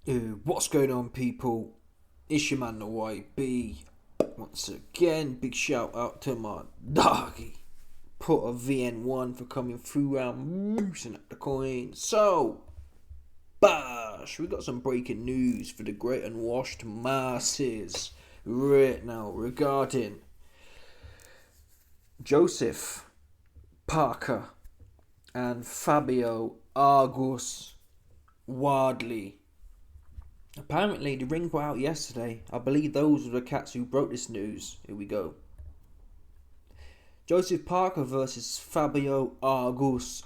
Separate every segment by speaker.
Speaker 1: What's going on, people? It's your man, the YB. Once again, big shout out to my doggy. Put a VN1 for coming through and boosting up the coin. So, bash! We got some breaking news for the great unwashed masses right now regarding Joseph Parker and FABIO Wardley. Apparently, the ring put out yesterday. I believe those were the cats who broke this news. Here we go. Joseph Parker versus FABIO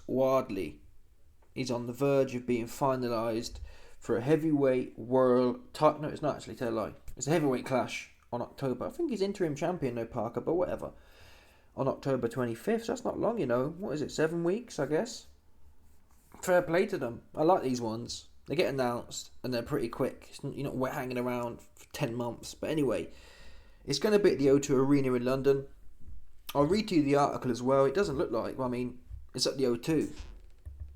Speaker 1: Wardley is on the verge of being finalised for a heavyweight world title. No, it's not actually, tell a lie. It's a heavyweight clash on October. I think he's interim champion, no Parker, but whatever. On October 25th, so that's not long, you know. What is it, 7 weeks, I guess? Fair play to them. I like these ones. They get announced and they're pretty quick. You're not hanging around for 10 months. But anyway, it's going to be at the O2 Arena in London. I'll read to you the article as well. It doesn't look like, well, I mean, it's at the O2.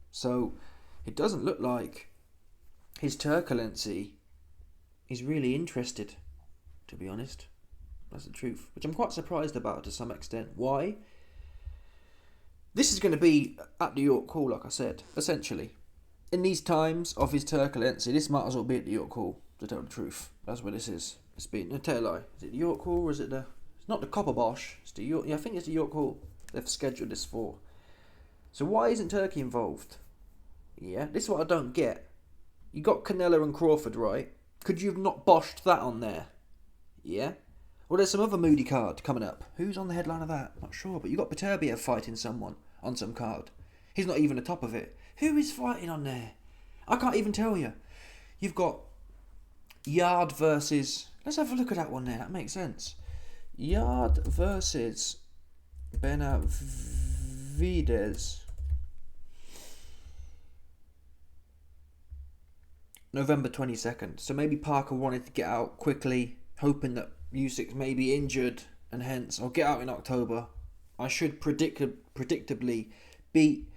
Speaker 1: So it doesn't look like His Turbulency is really interested, to be honest. That's the truth. Which I'm quite surprised about to some extent. Why? This is going to be at the York Hall, like I said, essentially. In these times of His Turbulency, this might as well be at the York Hall, to tell the truth. That's what this is. It's been, no, tell a lie. Is it the York Hall or is it the... It's not the Copper Bosch. It's the York... Yeah, I think it's the York Hall they've scheduled this for. So why isn't Turkey involved? Yeah, this is what I don't get. You got Canelo and Crawford, right? Could you have not boshed that on there? Yeah? Well, there's some other moody card coming up. Who's on the headline of that? Not sure, but you got Beterbiev fighting someone on some card. He's not even the top of it. Who is fighting on there? I can't even tell you. You've got Yard versus... Let's have a look at that one there. That makes sense. Yard versus Benavides. November 22nd. So maybe Parker wanted to get out quickly, hoping that Usyk may be injured and hence, I'll get out in October. I should predictably beat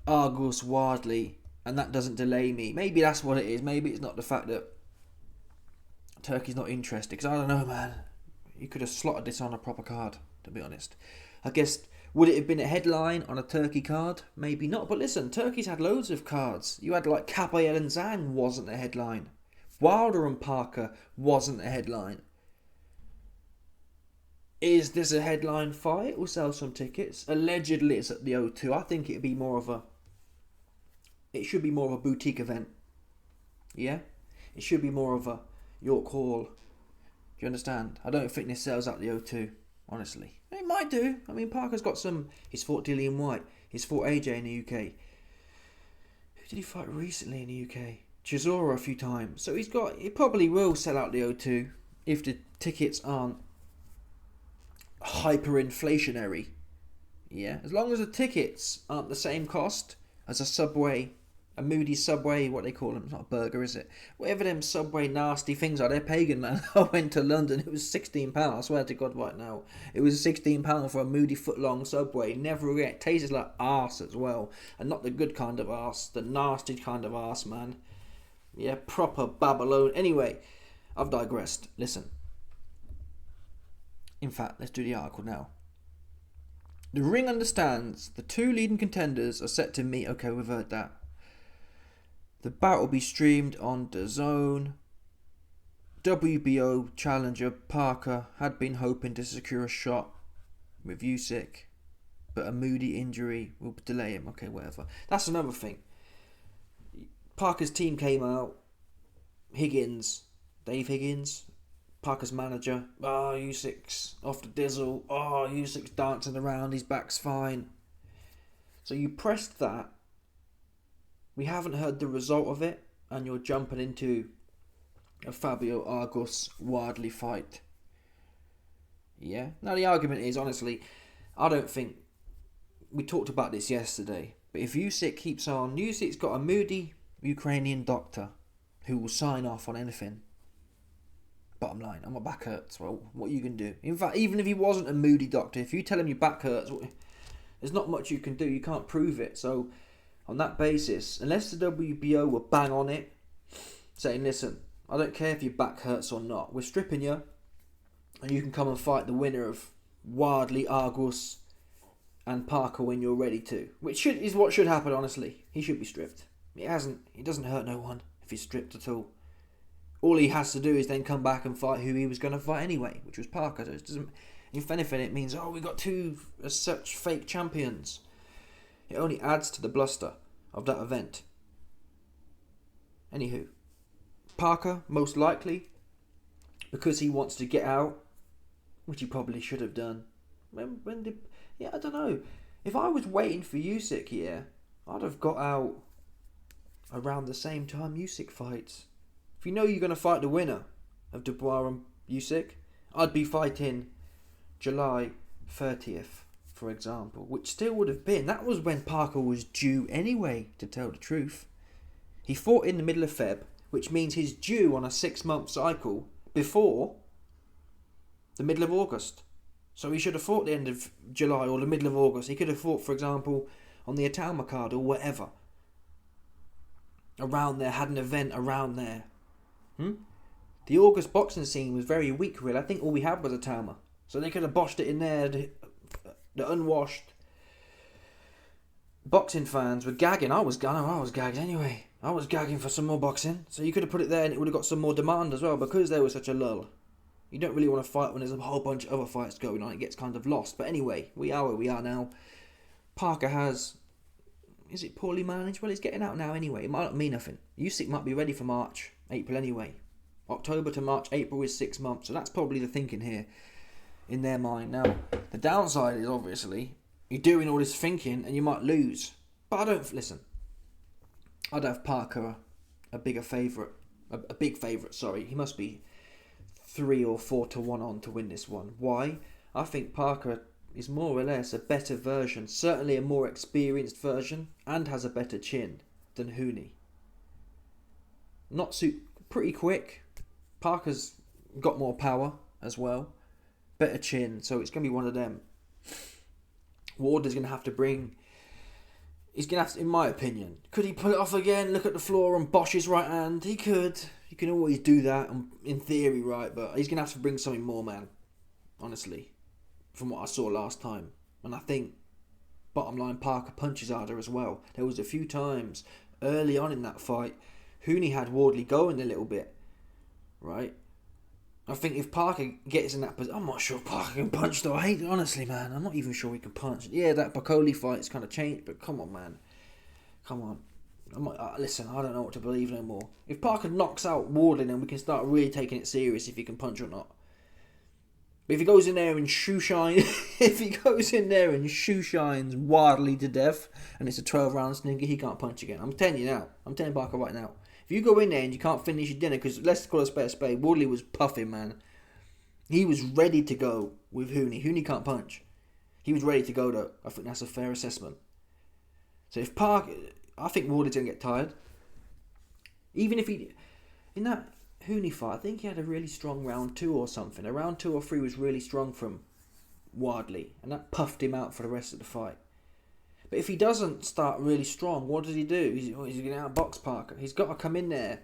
Speaker 1: Wardley, and that doesn't delay me. Maybe that's what it is. Maybe it's not the fact that Turkey's not interested, because I don't know, man. You could have slotted this on a proper card, to be honest. I guess, would it have been a headline on a Turkey card? Maybe not, but listen, Turkey's had loads of cards. You had like Kabayel and Zhang wasn't a headline. Wilder and Parker wasn't a headline. Is this a headline fight? We'll sell some tickets. Allegedly it's at the O2. I think it'd be more of a... It should be more of a boutique event. Yeah? It should be more of a York Hall. Do you understand? I don't think this sells out the O2, honestly. It might do. I mean, Parker's got some... He's fought Dillian White. He's fought AJ in the UK. Who did he fight recently in the UK? Chisora a few times. So he's got... He probably will sell out the O2 if the tickets aren't hyperinflationary. Yeah, as long as the tickets aren't the same cost as a Subway, a Moody Subway, what they call them, it's not a burger, is it? Whatever them Subway nasty things are, they're pagan, man. I went to London, it was £16, I swear to God right now. It was £16 for a Moody foot-long Subway. Never again. It tasted like arse as well, and not the good kind of arse, the nasty kind of arse, man. Yeah, proper Babylon. Anyway, I've digressed. Listen. In fact, let's do the article now. The Ring understands the two leading contenders are set to meet. Okay, we've heard that. The bout will be streamed on DAZN. WBO challenger Parker had been hoping to secure a shot with Usyk, but a Moody injury will delay him. Okay, whatever. That's another thing. Parker's team came out. Dave Higgins, Parker's manager. Usyk's off the dizzle. Usyk's dancing around. His back's fine. So you pressed that. We haven't heard the result of it, and you're jumping into a FABIO Wardley fight. Yeah. Now the argument is, honestly, I don't think we talked about this yesterday. But if Usyk keeps on, Usyk's got a moody Ukrainian doctor who will sign off on anything. Bottom line, and my back hurts. Well, what you can do? In fact, even if he wasn't a moody doctor, if you tell him your back hurts, there's not much you can do. You can't prove it. So, on that basis, unless the WBO were bang on it, saying, listen, I don't care if your back hurts or not. We're stripping you, and you can come and fight the winner of Wardley, Argus, and Parker when you're ready to. Which is what should happen, honestly. He should be stripped. It doesn't hurt no one if he's stripped at all. All he has to do is then come back and fight who he was going to fight anyway, which was Parker. So it doesn't. If anything, it means, we got two as such fake champions. It only adds to the bluster of that event. Anywho, Parker, most likely, because he wants to get out, which he probably should have done. I don't know. If I was waiting for Usyk, I'd have got out around the same time Usyk fights. If you know you're going to fight the winner of Dubois and Usyk, I'd be fighting July 30th, for example, which still would have been. That was when Parker was due anyway, to tell the truth. He fought in the middle of Feb, which means he's due on a 6-month cycle before the middle of August. So he should have fought the end of July or the middle of August. He could have fought, for example, on the Atalma card or whatever. Around there, had an event around there. The August boxing scene was very weak, really. I think all we had was Atalma. So they could have boshed it in there. The unwashed boxing fans were gagging. I was gagged anyway. I was gagging for some more boxing. So you could have put it there and it would have got some more demand as well, because there was such a lull. You don't really want to fight when there's a whole bunch of other fights going on. It gets kind of lost. But anyway, we are where we are now. Parker has... Is it poorly managed? Well, he's getting out now anyway. It might not mean nothing. Usyk might be ready for March, April anyway. October to March, April is 6 months. So that's probably the thinking here in their mind. Now, the downside is obviously you're doing all this thinking and you might lose. But I don't... Listen. I'd have Parker a bigger favourite. A big favourite, sorry. He must be 3 or 4 to 1 on to win this one. Why? I think Parker is more or less a better version, certainly a more experienced version, and has a better chin than Hooney. Pretty quick. Parker's got more power as well, better chin, so it's going to be one of them. Ward is going to have to bring... He's going to have to, in my opinion, could he pull it off again, look at the floor and bosh his right hand? He could. You can always do that, in theory, right? But he's going to have to bring something more, man. Honestly. From what I saw last time. And I think, bottom line, Parker punches harder as well. There was a few times early on in that fight, Hooney had Wardley going a little bit. Right? I think if Parker gets in that position... I'm not sure Parker can punch, though. Honestly, man. I'm not even sure he can punch. Yeah, that Bacoli fight's kind of changed, but come on, man. Come on. Listen, I don't know what to believe no more. If Parker knocks out Wardley, then we can start really taking it serious if he can punch or not. But if he goes in there and shoeshines Wardley to death, and it's a 12-round stinker, he can't punch again. I'm telling you now. I'm telling Parker right now. If you go in there and you can't finish your dinner, because let's call a spade, Wardley was puffing, man. He was ready to go with Hooney. Hooney can't punch. He was ready to go, though. I think that's a fair assessment. So if Parker... I think Wardley's going to get tired. Even if he... In that Hooney fight, I think he had a really strong round 2 or something. A round 2 or 3 was really strong from Wardley. And that puffed him out for the rest of the fight. But if he doesn't start really strong, what does he do? He's going to outbox Parker. He's got to come in there.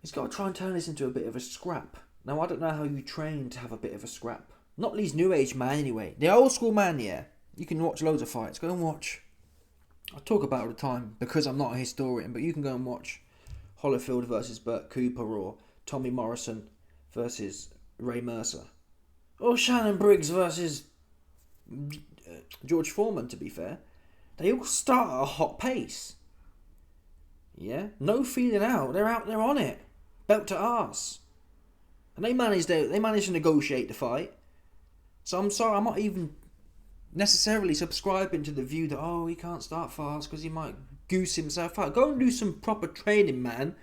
Speaker 1: He's got to try and turn this into a bit of a scrap. Now, I don't know how you train to have a bit of a scrap. Not these new age man anyway. The old school man, yeah. You can watch loads of fights. Go and watch. I talk about it all the time because I'm not a historian, but you can go and watch Holyfield versus Burt Cooper or Tommy Morrison versus Ray Mercer. Or Shannon Briggs versus George Foreman, to be fair. They all start at a hot pace. Yeah? No feeling out. They're out there on it. Belt to arse. And they managed to negotiate the fight. So I'm sorry, I'm not even necessarily subscribing to the view that, he can't start fast because he might goose himself out. Go and do some proper training, man.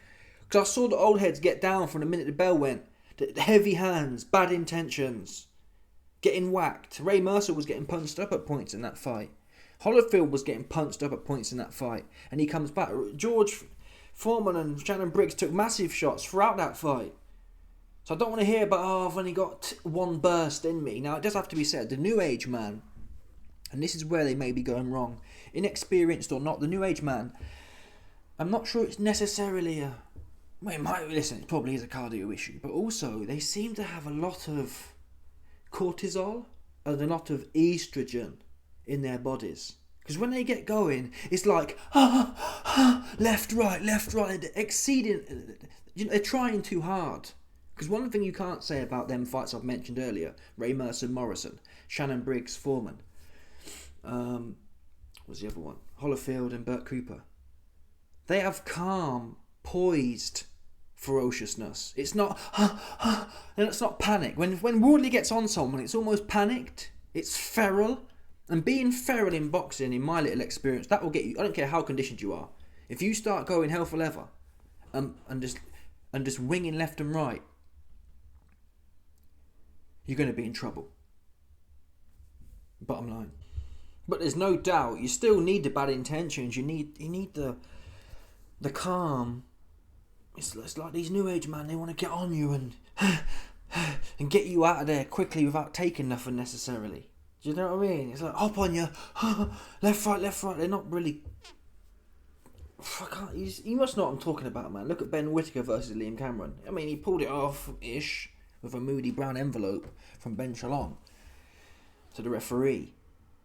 Speaker 1: Because I saw the old heads get down from the minute the bell went. The heavy hands, bad intentions, getting whacked. Ray Mercer was getting punched up at points in that fight. Holyfield was getting punched up at points in that fight. And he comes back. George Foreman and Shannon Briggs took massive shots throughout that fight. So I don't want to hear about, I've only got one burst in me. Now, it does have to be said, the new age man, and this is where they may be going wrong, inexperienced or not, the new age man, I'm not sure it's necessarily Well, it might, listen, it probably is a cardio issue, but also they seem to have a lot of cortisol and a lot of estrogen in their bodies. Because when they get going, it's like, left, right, exceeding, they're trying too hard. Because one thing you can't say about them fights I've mentioned earlier, Ray Mercer Morrison, Shannon Briggs Foreman, what's the other one? Holyfield and Burt Cooper. They have calm, poised ferociousness. It's not, and it's not panic. When Wardley gets on someone, it's almost panicked. It's feral. And being feral in boxing, in my little experience, that will get you, I don't care how conditioned you are. If you start going hell for leather and just winging left and right, you're going to be in trouble. Bottom line. But there's no doubt, you still need the bad intentions. You need the calm. It's like these new age man, they want to get on you and get you out of there quickly without taking nothing necessarily. Do you know what I mean? It's like, hop on you, left, right. They're not really... You must know what I'm talking about, man. Look at Ben Whittaker versus Liam Cameron. I mean, he pulled it off-ish with a moody brown envelope from Ben Shalom to the referee.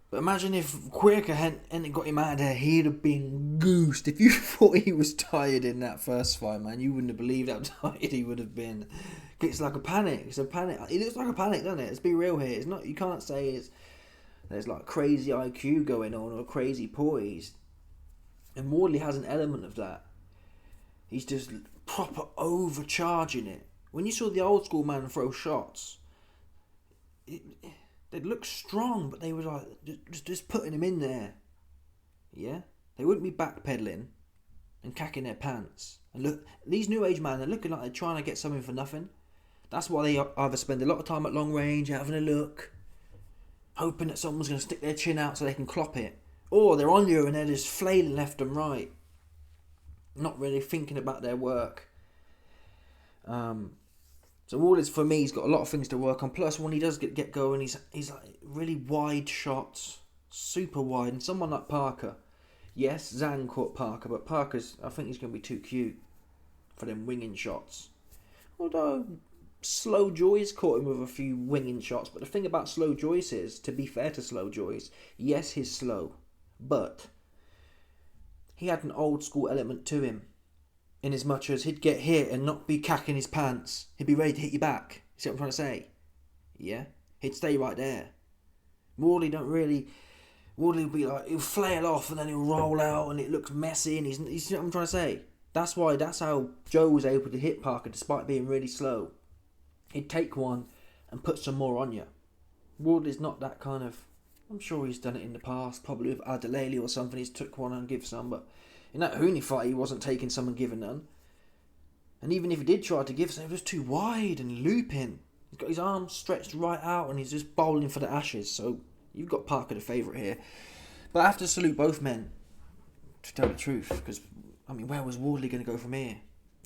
Speaker 1: But imagine if Whittaker hadn't got him out of there, he'd have been goosed. If you thought he was tired in that first fight, man, you wouldn't have believed how tired he would have been. It's like a panic. It's a panic. It looks like a panic, doesn't it? Let's be real here. It's not. You can't say there's like crazy IQ going on or crazy poise. And Wardley has an element of that. He's just proper overcharging it. When you saw the old school man throw shots, they'd look strong, but they were like just putting him in there. Yeah, they wouldn't be backpedaling and cacking their pants. And look, these new age men, they're looking like they're trying to get something for nothing. That's why they either spend a lot of time at long range having a look, hoping that someone's going to stick their chin out so they can clop it, or they're on you and they're just flailing left and right, not really thinking about their work. So Wardley, for me, he's got a lot of things to work on. Plus, when he does get going, he's like really wide shots, super wide. And someone like Parker, yes, Zhang caught Parker, but I think he's going to be too cute for them winging shots. Although Slow Joyce caught him with a few winging shots. But the thing about Slow Joyce is, to be fair to Slow Joyce, yes, he's slow, but he had an old school element to him. In as much as he'd get hit and not be cacking his pants. He'd be ready to hit you back. See what I'm trying to say? Yeah? He'd stay right there. Wardley will be like, he'll flail off and then he'll roll out and it looks messy and you see what I'm trying to say? That's how Joe was able to hit Parker despite being really slow. He'd take one and put some more on you. Wardley's not that kind of... I'm sure he's done it in the past, probably with Adelele or something. He's took one and give some, but in that Hooney fight, he wasn't taking some and giving none. And even if he did try to give some, it was too wide and looping. He's got his arms stretched right out and he's just bowling for the ashes. So you've got Parker the favourite here. But I have to salute both men, to tell the truth. Because, I mean, where was Wardley going to go from here?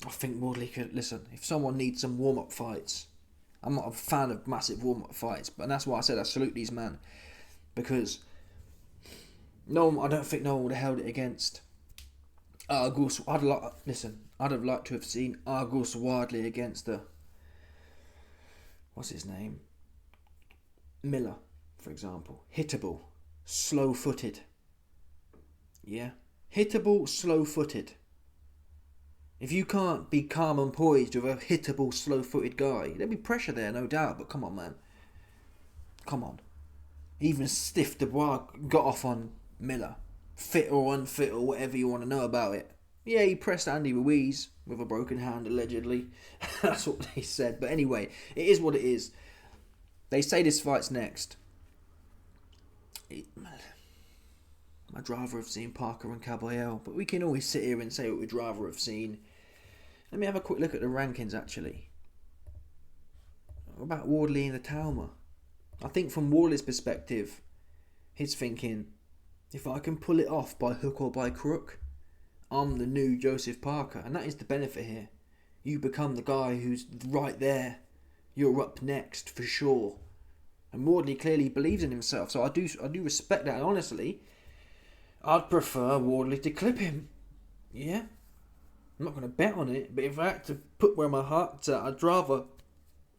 Speaker 1: I think Wardley could... Listen, if someone needs some warm-up fights... I'm not a fan of massive warm-up fights. But that's why I said I salute these men. Because... I don't think no one would have held it against... Argus, I'd have liked to have seen Argus Wardley against what's his name? Miller, for example. Hittable, slow-footed. Yeah? Hittable, slow-footed. If you can't be calm and poised with a hittable, slow-footed guy, there'll be pressure there, no doubt, but come on, man. Come on. Even Stiff Dubois got off on Miller. Fit or unfit or whatever you want to know about it. Yeah, he pressed Andy Ruiz with a broken hand, allegedly. That's what they said. But anyway, it is what it is. They say this fight's next. I'd rather have seen Parker and Caballero, but we can always sit here and say what we'd rather have seen. Let me have a quick look at the rankings, actually. What about Wardley and the Talma? I think from Wardley's perspective, he's thinking... If I can pull it off by hook or by crook, I'm the new Joseph Parker. And that is the benefit here. You become the guy who's right there. You're up next for sure. And Wardley clearly believes in himself. So I do respect that. And honestly, I'd prefer Wardley to clip him. Yeah? I'm not going to bet on it, but if I had to put where my heart's at, I'd rather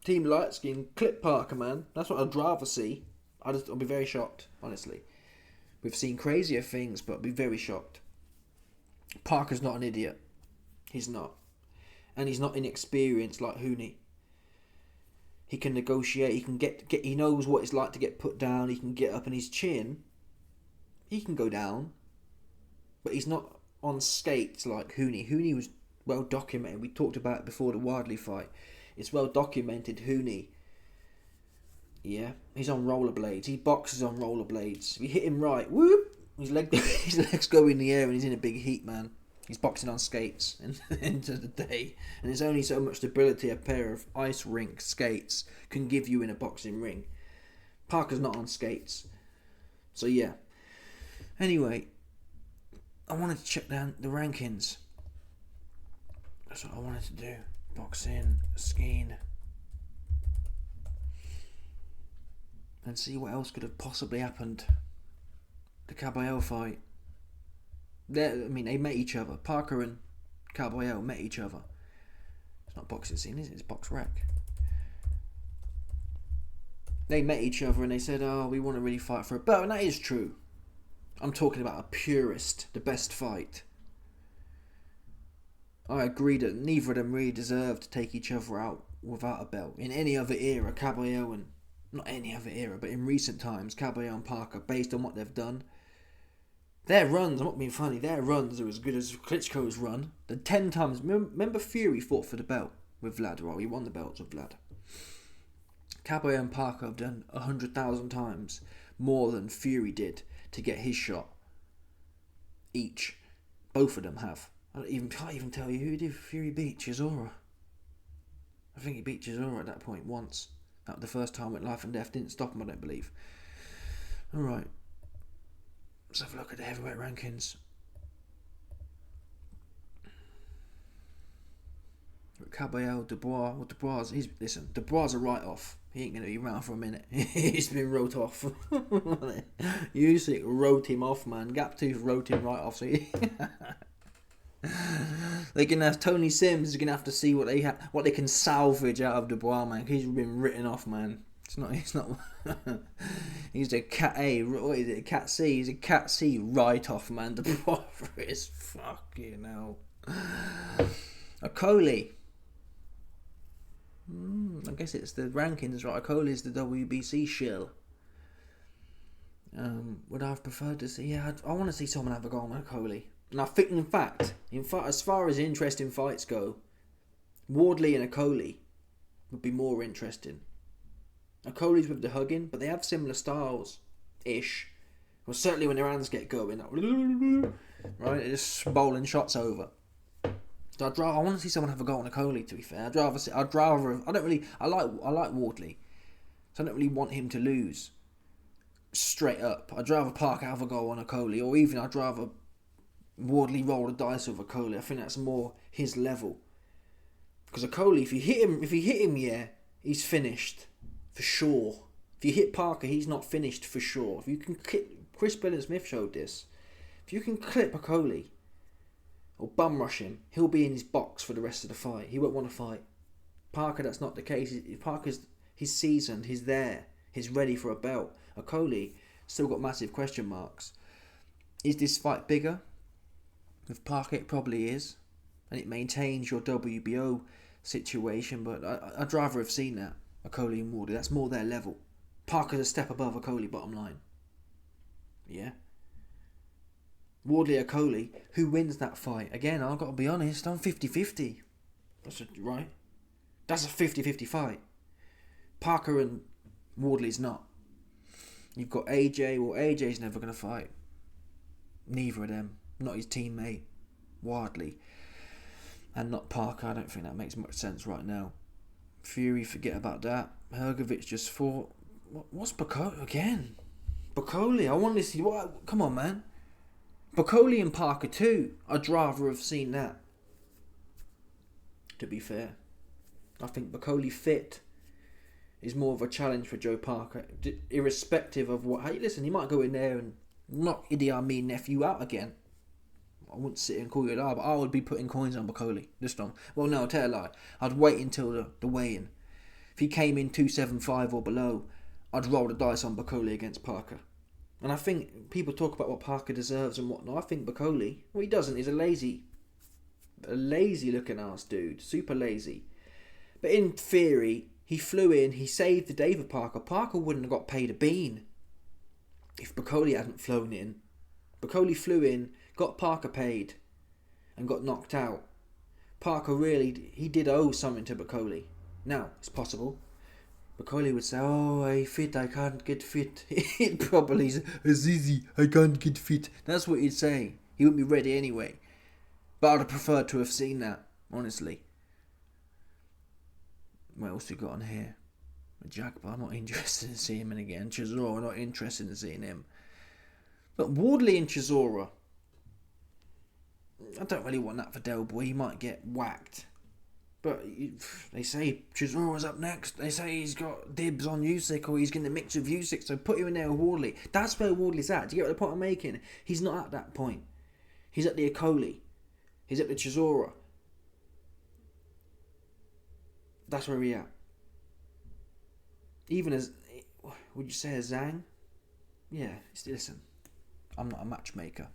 Speaker 1: Team Lightskin clip Parker, man. That's what I'd rather see. I'll be very shocked, honestly. We've seen crazier things, but I'll be very shocked. Parker's not an idiot. He's not. And he's not inexperienced like Hooney. He can negotiate. He can get. He knows what it's like to get put down. He can get up, and his chin, he can go down. But he's not on skates like Hooney. Hooney was well documented. We talked about it before the Wardley fight. It's well documented. Hooney. Yeah, he's on rollerblades. He boxes on rollerblades. If you hit him right, whoop, his legs go in the air, and he's in a big heat, man. He's boxing on skates into the day, and there's only so much stability a pair of ice rink skates can give you in a boxing ring. Parker's not on skates, so yeah. Anyway, I wanted to check down the rankings. That's what I wanted to do. Boxing, skiing, and see what else could have possibly happened. The Caballero fight. They met each other. Parker and Caballero met each other. It's not boxing scene, is it? It's box rec. They met each other and they said, "Oh, we want to really fight for a belt," and that is true. I'm talking about a purist, the best fight. I agree that neither of them really deserve to take each other out without a belt. In any other era, Caballero and not any other era, but in recent times, Caballero and Parker, based on what they've done. Their runs, I'm not being funny, their runs are as good as Klitschko's run. The 10 times, remember Fury fought for the belt with Vlad, well, he won the belts with Vlad. Caballero and Parker have done 100,000 times more than Fury did to get his shot. Each. Both of them have. I can't even tell you who did Fury beat. Chisora. I think he beat Chisora at that point once. That was the first time at Life and Death. Didn't stop him, I don't believe. Alright. Let's have a look at the heavyweight rankings. Caballero, Dubois. Well, Dubois a write-off. He ain't going to be around for a minute. He's been wrote off. Usyk wrote him off, man. Gaptooth wrote him right off. So they're going to have Tony Sims is going to have to see what they can salvage out of Dubois, man. He's been written off, man. He's not. He's a cat A. What is it? Cat C. He's a cat C write-off, man. Dubois is fucking hell. Okoli. I guess it's the rankings, right? Okoli is the WBC shill. Would I have preferred to see? Yeah, I want to see someone have a go on Okoli. And I think, in fact, as far as interesting fights go, Wardley and Okoli would be more interesting. Okoli's with the hugging, but they have similar styles-ish. Well, certainly when their hands get going, right, they're just bowling shots over. So I want to see someone have a go on Okoli. To be fair, I like Wardley, so I don't really want him to lose. Straight up, I'd rather Parker have a go on Okoli, or even I'd rather Wardley roll the dice with Okoli. I think that's more his level. Because Okoli, if you hit him, yeah, he's finished for sure. If you hit Parker, he's not finished for sure. If you can clip, Chris Billon-Smith showed this. If you can clip Okoli or bum rush him, he'll be in his box for the rest of the fight. He won't want to fight. Parker, that's not the case. He's seasoned. He's there. He's ready for a belt. Okoli still got massive question marks. Is this fight bigger? With Parker, it probably is, and it maintains your WBO situation. But I'd rather have seen that. Okoli and Wardley. That's more their level. Parker's a step above Okoli, bottom line. Yeah. Wardley, Okoli, who wins that fight? Again, I've got to be honest, I'm 50-50. Right? That's a 50-50 fight. Parker and Wardley's not. You've got AJ, well, AJ's never going to fight. Neither of them. Not his teammate, Wardley. And not Parker. I don't think that makes much sense right now. Fury, forget about that. Hrgovic just fought. What's Bakoli again? Bakoli, I want to see what. Come on, man. Bakoli and Parker too. I'd rather have seen that. To be fair, I think Bakoli fit is more of a challenge for Joe Parker, irrespective of what. Hey, listen, he might go in there and knock Idi Amin nephew out again. I wouldn't sit here and call you a liar, but I would be putting coins on Bacoli. Just on. Well, no, I'll tell you a lie. I'd wait until the weigh-in. If he came in 275 or below, I'd roll the dice on Bacoli against Parker. And I think people talk about what Parker deserves and whatnot. I think Bacoli, well, he doesn't. He's a lazy looking ass dude. Super lazy. But in theory, he flew in, he saved the day for Parker. Parker wouldn't have got paid a bean if Bacoli hadn't flown in. Bacoli flew in, got Parker paid, and got knocked out. Parker really, he did owe something to Bacoli. Now, it's possible. Bacoli would say, oh, I can't get fit. It probably is easy, I can't get fit. That's what he'd say. He wouldn't be ready anyway. But I'd have preferred to have seen that, honestly. What else we got on here? Jack, but I'm not interested in seeing him again. Chisora, not interested in seeing him. But Wardley and Chisora, I don't really want that for Del Boy. He might get whacked. But they say Chisora's up next. They say he's got dibs on Usyk, or he's going to mix with Usyk, so put him in there with Wardley. That's where Wardley's at. Do you get what the point I'm making? He's not at that point. He's at the Akoli. He's at the Chisora. That's where we're at. Even as, would you say a Zhang? Yeah, listen, I'm not a matchmaker.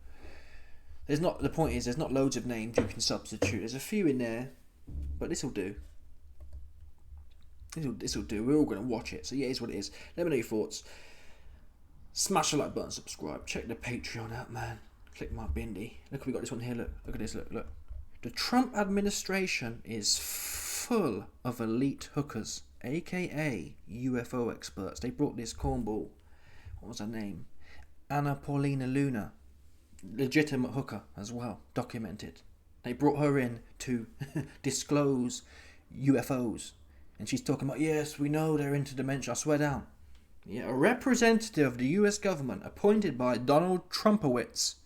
Speaker 1: The point is, there's not loads of names you can substitute. There's a few in there, but this'll do. This'll do. We're all going to watch it, so yeah, it's what it is. Let me know your thoughts. Smash the like button, subscribe. Check the Patreon out, man. Click my bindi. Look, we got this one here. Look at this. Look. The Trump administration is full of elite hookers, aka UFO experts. They brought this cornball. What was her name? Anna Paulina Luna. Legitimate hooker as well. Documented. They brought her in to disclose UFOs. And she's talking about, yes, we know they're interdimensional. I swear down. Yeah, a representative of the US government appointed by Donald Trumpowitz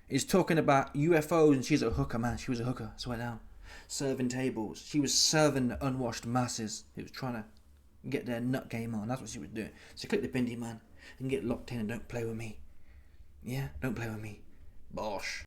Speaker 1: is talking about UFOs, and she's a hooker, man. She was a hooker. I swear down. Serving tables. She was serving the unwashed masses. He was trying to get their nut game on. That's what she was doing. So click the bindi, man, and get locked in and don't play with me. Yeah? Don't play with me. Bosh.